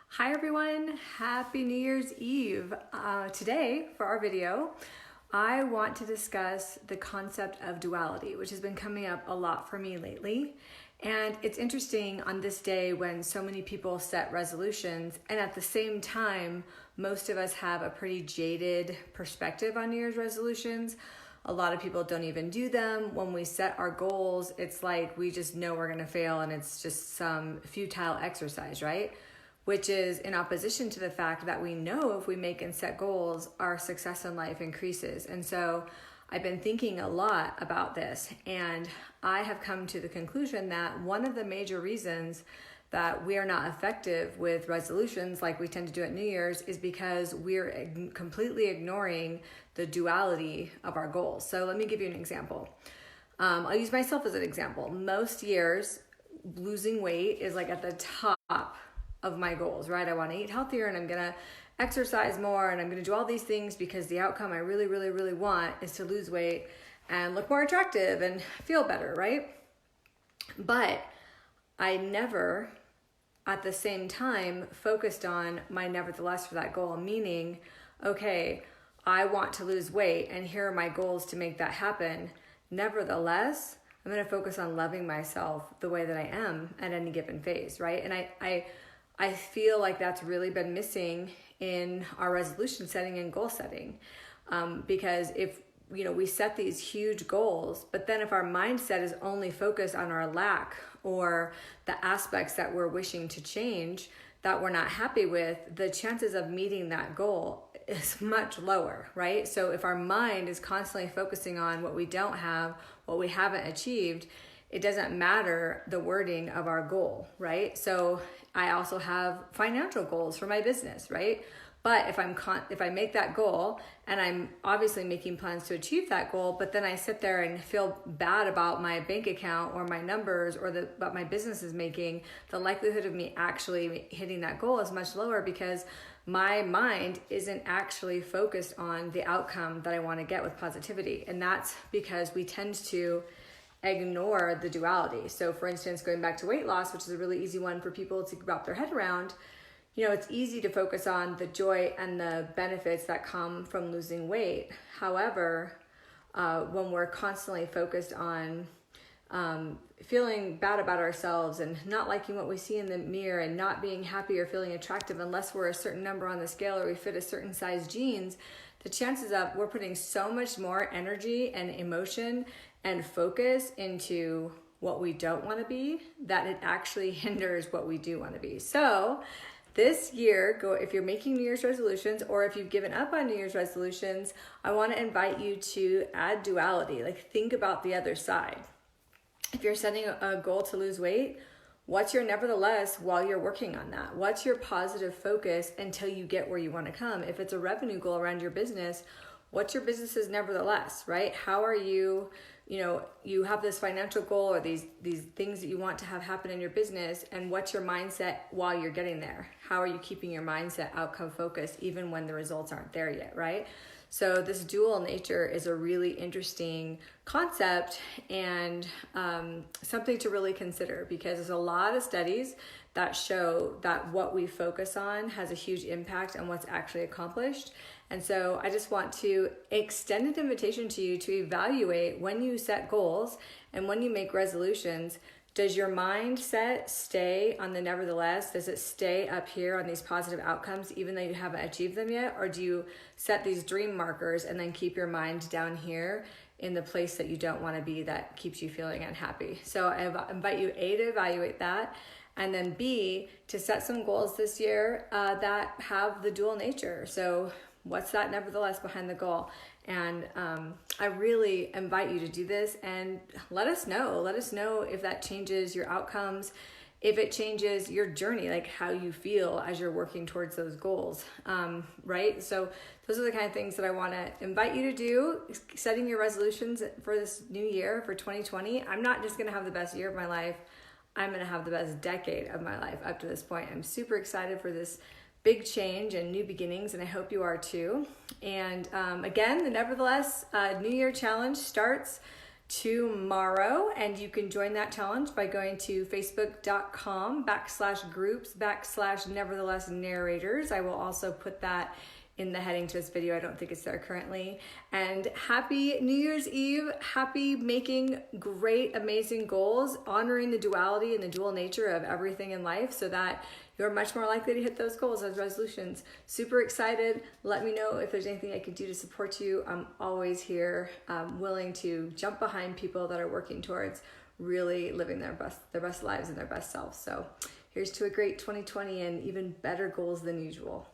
Hi everyone, happy New Year's Eve. Today for our video, I want to discuss the concept of duality, which has been coming up a lot for me lately. And it's interesting on this day when so many people set resolutions, and at the same time, most of us have a pretty jaded perspective on New Year's resolutions. A lot of people don't even do them. When we set our goals, it's like we just know we're gonna fail and it's just some futile exercise, right? Which is in opposition to the fact that we know if we make and set goals, our success in life increases. And so I've been thinking a lot about this, and I have come to the conclusion that one of the major reasons that we are not effective with resolutions like we tend to do at New Year's is because we're completely ignoring the duality of our goals. So let me give you an example. I'll use myself as an example. Most years, losing weight is like at the top of my goals, right? I want to eat healthier and I'm going to exercise more and I'm going to do all these things because the outcome I really, really, really want is to lose weight and look more attractive and feel better, right? But I never, at the same time, focused on my nevertheless for that goal, meaning, okay, I want to lose weight and here are my goals to make that happen. Nevertheless, I'm going to focus on loving myself the way that I am at any given phase, right? And I feel like that's really been missing in our resolution setting and goal setting, because if we set these huge goals, but then if our mindset is only focused on our lack or the aspects that we're wishing to change that we're not happy with, the chances of meeting that goal is much lower, right? So if our mind is constantly focusing on what we don't have, what we haven't achieved, it doesn't matter the wording of our goal, right? So I also have financial goals for my business, right? But if I make that goal and I'm obviously making plans to achieve that goal, but then I sit there and feel bad about my bank account or my numbers or what my business is making, the likelihood of me actually hitting that goal is much lower because my mind isn't actually focused on the outcome that I want to get with positivity. And that's because we tend to ignore the duality. So for instance, going back to weight loss, which is a really easy one for people to wrap their head around, it's easy to focus on the joy and the benefits that come from losing weight. However, when we're constantly focused on feeling bad about ourselves and not liking what we see in the mirror and not being happy or feeling attractive unless we're a certain number on the scale or we fit a certain size jeans, the chances of we're putting so much more energy and emotion and focus into what we don't want to be that it actually hinders what we do want to be. So this year, if you're making New Year's resolutions or if you've given up on New Year's resolutions, I want to invite you to add duality. Like think about the other side. If you're setting a goal to lose weight, what's your nevertheless while you're working on that? What's your positive focus until you get where you want to come? If it's a revenue goal around your business, what's your business's nevertheless, right? How are you, you have this financial goal or these things that you want to have happen in your business, and what's your mindset while you're getting there? How are you keeping your mindset outcome focused even when the results aren't there yet, right? So this dual nature is a really interesting concept and something to really consider because there's a lot of studies that show that what we focus on has a huge impact on what's actually accomplished. And so I just want to extend an invitation to you to evaluate when you set goals and when you make resolutions. Does your mindset stay on the nevertheless? Does it stay up here on these positive outcomes even though you haven't achieved them yet? Or do you set these dream markers and then keep your mind down here in the place that you don't want to be that keeps you feeling unhappy? So I invite you, A, to evaluate that, and then B, to set some goals this year that have the dual nature. So what's that nevertheless behind the goal? And I really invite you to do this and let us know. Let us know if that changes your outcomes, if it changes your journey, like how you feel as you're working towards those goals, right? So those are the kind of things that I want to invite you to do, setting your resolutions for this new year, for 2020. I'm not just going to have the best year of my life. I'm going to have the best decade of my life up to this point. I'm super excited for this big change and new beginnings, and I hope you are too. And again, the Nevertheless New Year Challenge starts tomorrow, and you can join that challenge by going to facebook.com/groups/nevertheless narrators. I will also put that in the heading to this video. I don't think it's there currently. And happy New Year's Eve. Happy making great, amazing goals, honoring the duality and the dual nature of everything in life so that you're much more likely to hit those goals, those resolutions. Super excited. Let me know if there's anything I can do to support you. I'm always here, willing to jump behind people that are working towards really living their best lives and their best selves. So here's to a great 2020 and even better goals than usual.